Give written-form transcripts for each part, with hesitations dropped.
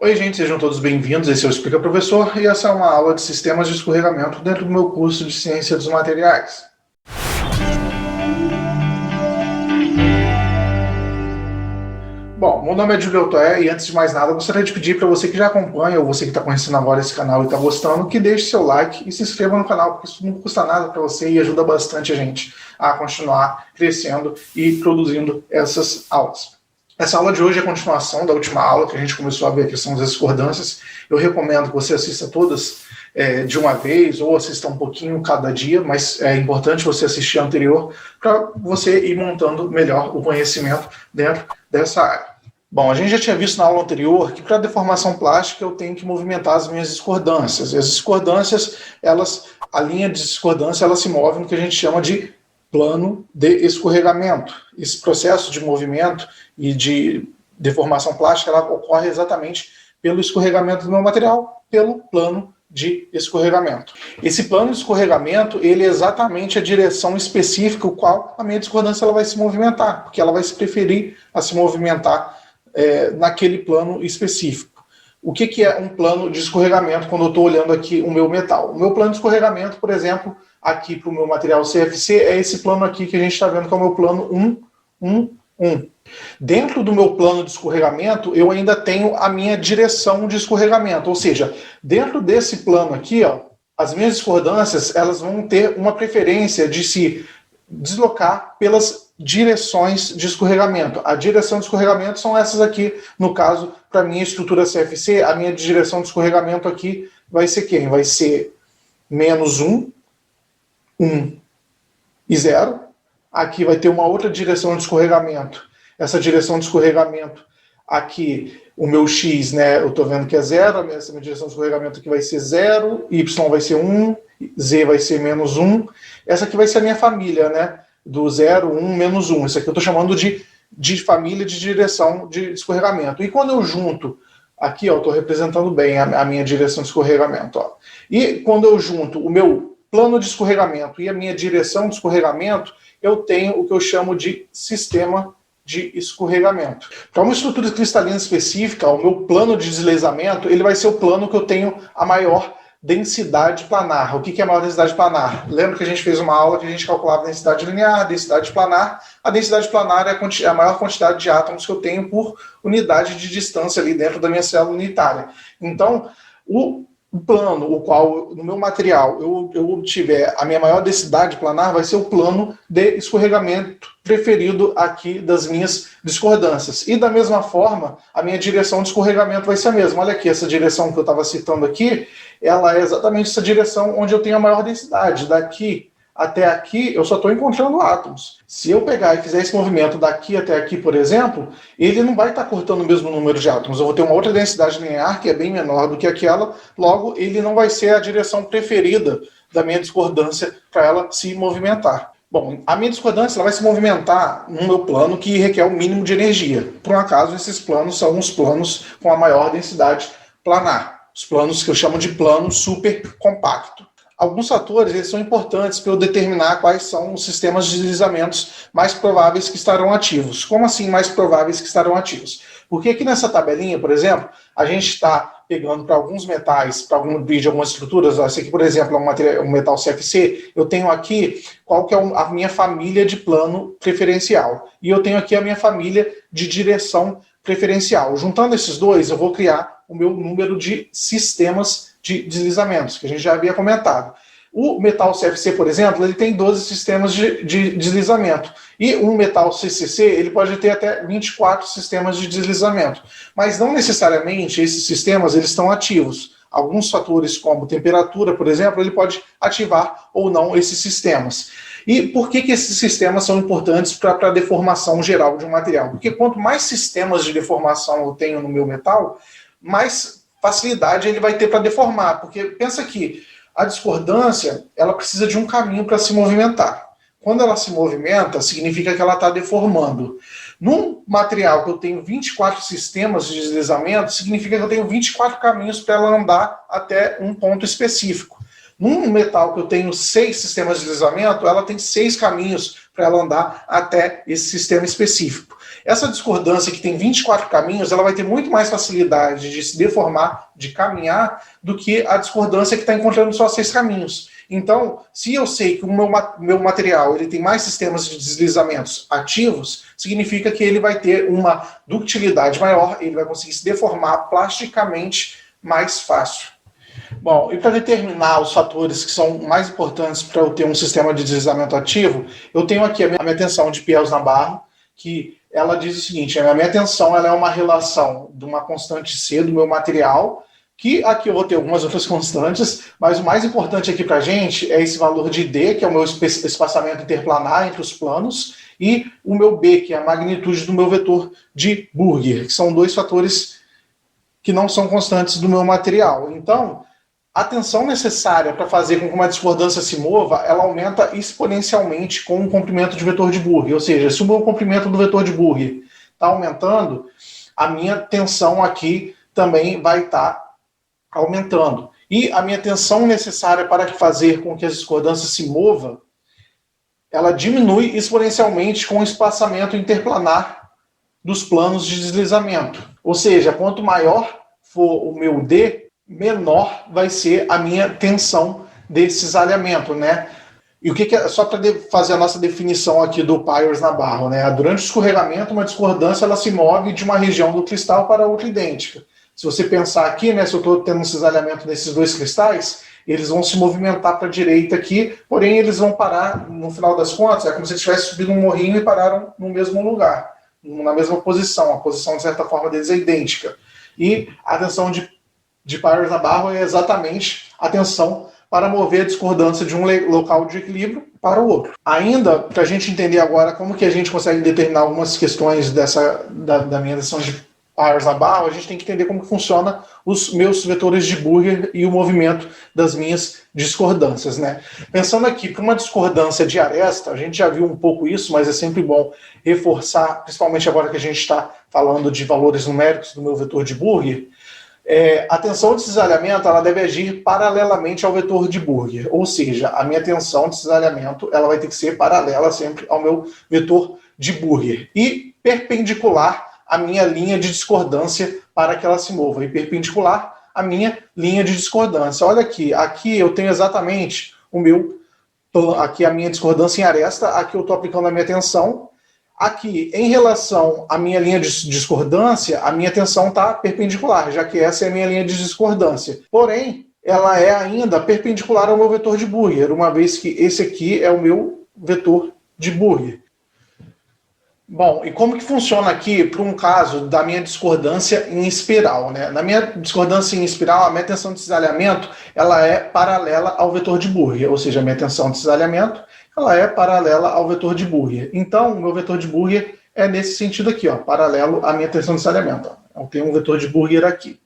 Oi, gente, sejam todos bem-vindos. Esse é o Explica Professor e essa é uma aula de sistemas de escorregamento dentro do meu curso de Ciência dos Materiais. Bom, meu nome é Júlio Altoé e antes de mais nada, eu gostaria de pedir para você que já acompanha ou você que está conhecendo agora esse canal e está gostando, que deixe seu like e se inscreva no canal, porque isso não custa nada para você e ajuda bastante a gente a continuar crescendo e produzindo essas aulas. Essa aula de hoje é a continuação da última aula, que a gente começou a ver a questão das discordâncias. Eu recomendo que você assista todas de uma vez, ou assista um pouquinho cada dia, mas é importante você assistir a anterior para você ir montando melhor o conhecimento dentro dessa área. Bom, a gente já tinha visto na aula anterior que para a deformação plástica eu tenho que movimentar as minhas discordâncias. E as discordâncias, a linha de discordância, ela se move no que a gente chama de plano de escorregamento. Esse processo de movimento e de deformação plástica, ela ocorre exatamente pelo escorregamento do meu material, pelo plano de escorregamento. Esse plano de escorregamento, ele é exatamente a direção específica o qual a minha discordância ela vai se movimentar, porque ela vai se preferir a se movimentar naquele plano específico. O que é um plano de escorregamento quando eu estou olhando aqui o meu metal? O meu plano de escorregamento, por exemplo, aqui para o meu material CFC, é esse plano aqui que a gente está vendo, que é o meu plano 1, 1, 1. Dentro do meu plano de escorregamento, eu ainda tenho a minha direção de escorregamento, ou seja, dentro desse plano aqui, ó, as minhas discordâncias elas vão ter uma preferência de se deslocar pelas direções de escorregamento. A direção de escorregamento são essas aqui, no caso, para a minha estrutura CFC, a minha direção de escorregamento aqui vai ser quem? Vai ser menos 1, 1 e 0. Aqui vai ter uma outra direção de escorregamento. Essa direção de escorregamento aqui, o meu x, né, eu estou vendo que é 0, essa minha direção de escorregamento aqui vai ser 0, y vai ser 1, z vai ser menos 1. Essa aqui vai ser a minha família, né, do 0, 1, menos 1. Isso aqui eu estou chamando de família de direção de escorregamento. E quando eu junto, aqui eu estou representando bem a minha direção de escorregamento. Ó. E quando eu junto o meu plano de escorregamento e a minha direção de escorregamento, eu tenho o que eu chamo de sistema de escorregamento. Para uma estrutura cristalina específica, o meu plano de deslizamento, ele vai ser o plano que eu tenho a maior densidade planar. O que é a maior densidade planar? Lembra que a gente fez uma aula que a gente calculava a densidade linear, densidade planar. A densidade planar é a maior quantidade de átomos que eu tenho por unidade de distância ali dentro da minha célula unitária. Então, o plano, o qual no meu material eu obtiver a minha maior densidade planar, vai ser o plano de escorregamento preferido aqui das minhas discordâncias. E da mesma forma, a minha direção de escorregamento vai ser a mesma. Olha aqui, essa direção que eu estava citando aqui, ela é exatamente essa direção onde eu tenho a maior densidade. Daqui até aqui, eu só estou encontrando átomos. Se eu pegar e fizer esse movimento daqui até aqui, por exemplo, ele não vai estar cortando o mesmo número de átomos. Eu vou ter uma outra densidade linear, que é bem menor do que aquela, logo, ele não vai ser a direção preferida da minha discordância para ela se movimentar. Bom, a minha discordância ela vai se movimentar no meu plano que requer o mínimo de energia. Por um acaso, esses planos são os planos com a maior densidade planar. Os planos que eu chamo de plano supercompacto. Alguns fatores eles são importantes para eu determinar quais são os sistemas de deslizamentos mais prováveis que estarão ativos. Como assim mais prováveis que estarão ativos? Porque aqui nessa tabelinha, por exemplo, a gente está pegando para alguns metais, para algum vídeo, algumas estruturas, esse aqui, por exemplo, é um metal CFC, eu tenho aqui qual que é a minha família de plano preferencial. E eu tenho aqui a minha família de direção preferencial. Juntando esses dois, eu vou criar o meu número de sistemas de deslizamentos, que a gente já havia comentado. O metal CFC, por exemplo, ele tem 12 sistemas de deslizamento. E um metal CCC, ele pode ter até 24 sistemas de deslizamento. Mas não necessariamente esses sistemas eles estão ativos. Alguns fatores, como temperatura, por exemplo, ele pode ativar ou não esses sistemas. E por que esses sistemas são importantes para a deformação geral de um material? Porque quanto mais sistemas de deformação eu tenho no meu metal, mais facilidade ele vai ter para deformar, porque pensa que a discordância ela precisa de um caminho para se movimentar. Quando ela se movimenta, significa que ela está deformando. Num material que eu tenho 24 sistemas de deslizamento, significa que eu tenho 24 caminhos para ela andar até um ponto específico. Num metal que eu tenho 6 sistemas de deslizamento, ela tem 6 caminhos para ela andar até esse sistema específico. Essa discordância que tem 24 caminhos, ela vai ter muito mais facilidade de se deformar, de caminhar, do que a discordância que está encontrando só 6 caminhos. Então, se eu sei que o meu material ele tem mais sistemas de deslizamentos ativos, significa que ele vai ter uma ductilidade maior, ele vai conseguir se deformar plasticamente mais fácil. Bom, e para determinar os fatores que são mais importantes para eu ter um sistema de deslizamento ativo, eu tenho aqui a minha tensão de Piels-Nabarro, que ela diz o seguinte: a minha tensão ela é uma relação de uma constante C do meu material, que aqui eu vou ter algumas outras constantes, mas o mais importante aqui para a gente é esse valor de D, que é o meu espaçamento interplanar entre os planos, e o meu B, que é a magnitude do meu vetor de Burger, que são dois fatores que não são constantes do meu material. Então, a tensão necessária para fazer com que uma discordância se mova, ela aumenta exponencialmente com o comprimento de vetor de Burger. Ou seja, se o meu comprimento do vetor de Burger está aumentando, a minha tensão aqui também vai estar aumentando. E a minha tensão necessária para fazer com que a discordância se mova, ela diminui exponencialmente com o espaçamento interplanar dos planos de deslizamento. Ou seja, quanto maior for o meu D, menor vai ser a minha tensão de cisalhamento, né? E o que é, só para fazer a nossa definição aqui do Piels-Nabarro, né? Durante o escorregamento, uma discordância ela se move de uma região do cristal para outra idêntica. Se você pensar aqui, né, se eu estou tendo um cisalhamento desses dois cristais, eles vão se movimentar para a direita aqui, porém eles vão parar, no final das contas, é como se tivesse subido um morrinho e pararam no mesmo lugar, na mesma posição. A posição, de certa forma, deles é idêntica. E a tensão de Piels-Nabarro é exatamente a tensão para mover a discordância de um local de equilíbrio para o outro. Ainda, para a gente entender agora como que a gente consegue determinar algumas questões da minha tensão de Piels-Nabarro, a gente tem que entender como que funciona os meus vetores de Burger e o movimento das minhas discordâncias, né? Pensando aqui, para uma discordância de aresta, a gente já viu um pouco isso, mas é sempre bom reforçar, principalmente agora que a gente está falando de valores numéricos do meu vetor de Burger. A tensão de cisalhamento ela deve agir paralelamente ao vetor de Burger, ou seja, a minha tensão de cisalhamento ela vai ter que ser paralela sempre ao meu vetor de Burger e perpendicular à minha linha de discordância para que ela se mova, e perpendicular à minha linha de discordância. Olha aqui eu tenho exatamente aqui a minha discordância em aresta, aqui eu estou aplicando a minha tensão. Aqui, em relação à minha linha de discordância, a minha tensão está perpendicular, já que essa é a minha linha de discordância. Porém, ela é ainda perpendicular ao meu vetor de Burger, uma vez que esse aqui é o meu vetor de Burger. Bom, e como que funciona aqui para um caso da minha discordância em espiral, né? Na minha discordância em espiral, a minha tensão de cisalhamento ela é paralela ao vetor de Burger, ou seja, a minha tensão de cisalhamento ela é paralela ao vetor de Burger. Então, o meu vetor de Burger é nesse sentido aqui, ó, paralelo à minha tensão de cisalhamento. Eu tenho um vetor de Burger aqui.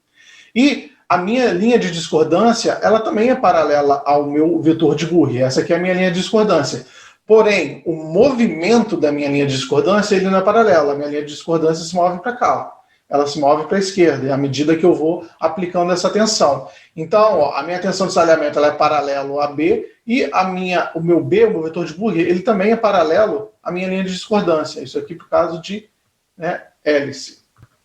E a minha linha de discordância, ela também é paralela ao meu vetor de Burger. Essa aqui é a minha linha de discordância. Porém, o movimento da minha linha de discordância ele não é paralelo. A minha linha de discordância se move para cá, ó. Ela se move para a esquerda, à medida que eu vou aplicando essa tensão. Então, ó, a minha tensão de cisalhamento ela é paralelo a B, e o meu B, o meu vetor de Burger, ele também é paralelo à minha linha de discordância. Isso aqui por causa de hélice,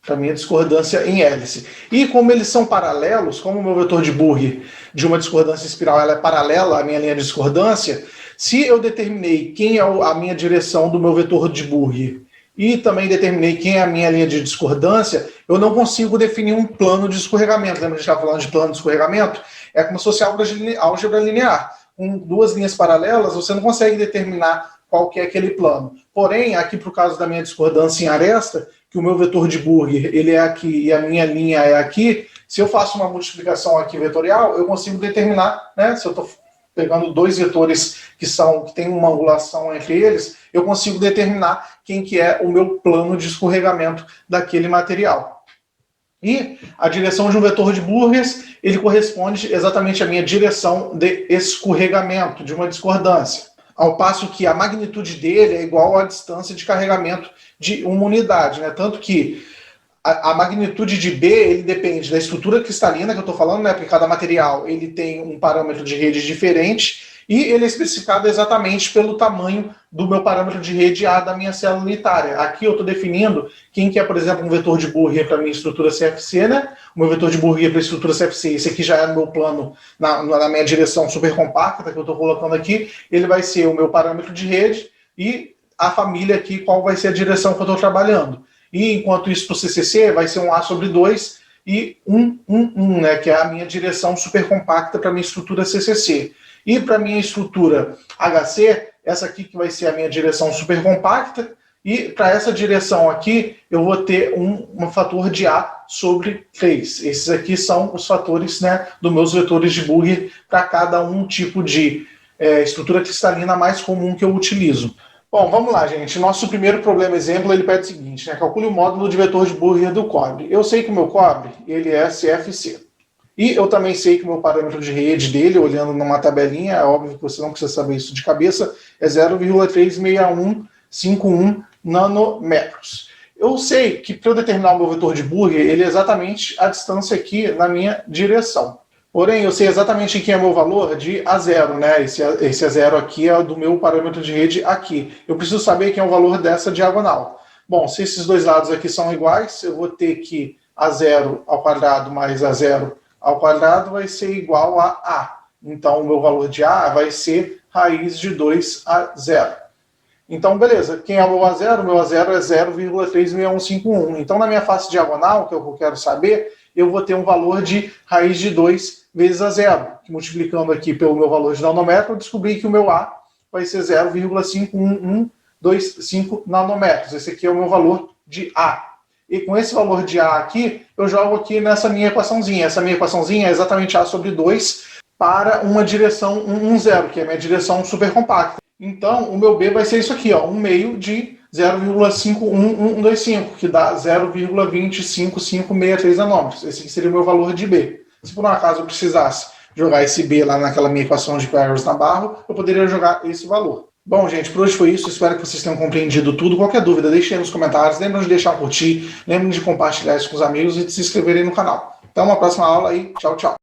para a minha discordância em hélice. E como eles são paralelos, como o meu vetor de Burger de uma discordância espiral ela é paralela à minha linha de discordância, se eu determinei quem é a minha direção do meu vetor de Burger e também determinei quem é a minha linha de discordância, eu não consigo definir um plano de escorregamento. Lembra que a gente estava falando de plano de escorregamento? É como se fosse álgebra linear. Com duas linhas paralelas, você não consegue determinar qual que é aquele plano. Porém, aqui por causa da minha discordância em aresta, que o meu vetor de Burger ele é aqui e a minha linha é aqui, se eu faço uma multiplicação aqui vetorial, eu consigo determinar, né, se eu estou pegando dois vetores que têm uma angulação entre eles, eu consigo determinar quem que é o meu plano de escorregamento daquele material. E a direção de um vetor de Burger, ele corresponde exatamente à minha direção de escorregamento de uma discordância. Ao passo que a magnitude dele é igual à distância de carregamento de uma unidade, né? Tanto que a magnitude de B ele depende da estrutura cristalina que eu estou falando, né? Porque cada material ele tem um parâmetro de rede diferente, E ele é especificado exatamente pelo tamanho do meu parâmetro de rede A da minha célula unitária. Aqui eu estou definindo quem que é, por exemplo, um vetor de Burrier para a minha estrutura CFC, né? O meu vetor de Burrier para a estrutura CFC, esse aqui já é no meu plano, na minha direção super compacta que eu estou colocando aqui, ele vai ser o meu parâmetro de rede e a família aqui, qual vai ser a direção que eu estou trabalhando. E enquanto isso para o CCC vai ser um A sobre 2 e 1, 1, 1, né? Que é a minha direção super compacta para a minha estrutura CCC. E para a minha estrutura HC, essa aqui que vai ser a minha direção super compacta, e para essa direção aqui, eu vou ter um fator de A sobre 3. Esses aqui são os fatores, né, dos meus vetores de Burrier para cada um tipo de estrutura cristalina mais comum que eu utilizo. Bom, vamos lá, gente. Nosso primeiro problema exemplo, ele pede o seguinte, né? Calcule o módulo de vetor de Burrier do cobre. Eu sei que o meu cobre, ele é CFC. E eu também sei que o meu parâmetro de rede dele, olhando numa tabelinha, é óbvio que você não precisa saber isso de cabeça, é 0,36151 nanômetros. Eu sei que para eu determinar o meu vetor de Burrier, ele é exatamente a distância aqui na minha direção. Porém, eu sei exatamente quem é meu valor de A0, né? Esse A0 aqui é do meu parâmetro de rede aqui. Eu preciso saber quem é o valor dessa diagonal. Bom, se esses dois lados aqui são iguais, eu vou ter que A0 ao quadrado mais A0 ao quadrado vai ser igual a A. Então, o meu valor de A vai ser raiz de 2 a 0. Então, beleza. Quem é o meu A0? O meu A0 é 0,36151. Então, na minha face diagonal, que é o que eu quero saber, eu vou ter um valor de raiz de 2 vezes A0. Que multiplicando aqui pelo meu valor de nanômetro, eu descobri que o meu A vai ser 0,51125 nanômetros. Esse aqui é o meu valor de A. E com esse valor de A aqui, eu jogo aqui nessa minha equaçãozinha. Essa minha equaçãozinha é exatamente A sobre 2 para uma direção 1, 1, 0, que é a minha direção super compacta. Então, o meu B vai ser isso aqui, ó, 1 meio de 0,51125, que dá 0,25563 nanômetros. Esse aqui seria o meu valor de B. Se por um acaso eu precisasse jogar esse B lá naquela minha equação de Peierls-Nabarro, eu poderia jogar esse valor. Bom, gente, por hoje foi isso. Espero que vocês tenham compreendido tudo. Qualquer dúvida, deixem aí nos comentários. Lembrem de deixar um curtir, lembrem de compartilhar isso com os amigos e de se inscreverem no canal. Até uma próxima aula aí. Tchau, tchau.